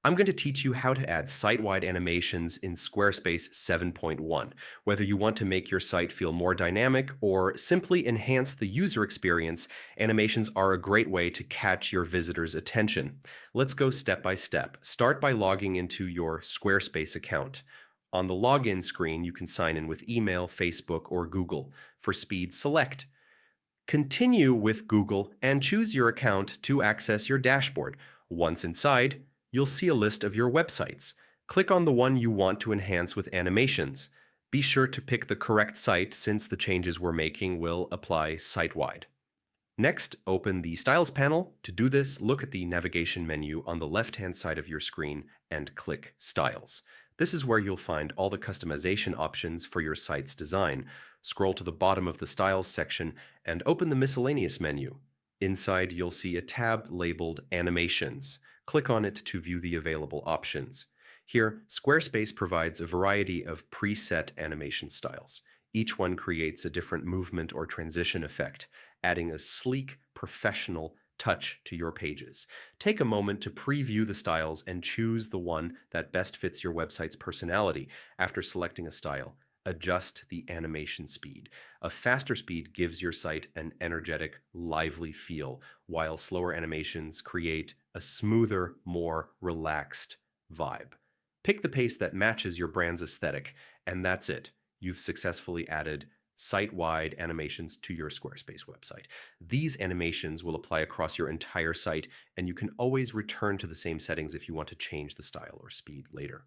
I'm going to teach you how to add site-wide animations in Squarespace 7.1. Whether you want to make your site feel more dynamic or simply enhance the user experience, animations are a great way to catch your visitors' attention. Let's go step by step. Start by logging into your Squarespace account. On the login screen, you can sign in with email, Facebook, or Google. For speed, select Continue with Google and choose your account to access your dashboard. Once inside, you'll see a list of your websites. Click on the one you want to enhance with animations. Be sure to pick the correct site since the changes we're making will apply site-wide. Next, open the Styles panel. To do this, look at the navigation menu on the left-hand side of your screen and click Styles. This is where you'll find all the customization options for your site's design. Scroll to the bottom of the Styles section and open the Miscellaneous menu. Inside, you'll see a tab labeled Animations. Click on it to view the available options. Here, Squarespace provides a variety of preset animation styles. Each one creates a different movement or transition effect, adding a sleek, professional touch to your pages. Take a moment to preview the styles and choose the one that best fits your website's personality. After selecting a style, adjust the animation speed. A faster speed gives your site an energetic, lively feel, while slower animations create a smoother, more relaxed vibe. Pick the pace that matches your brand's aesthetic, and that's it. You've successfully added site-wide animations to your Squarespace website. These animations will apply across your entire site, and you can always return to the same settings if you want to change the style or speed later.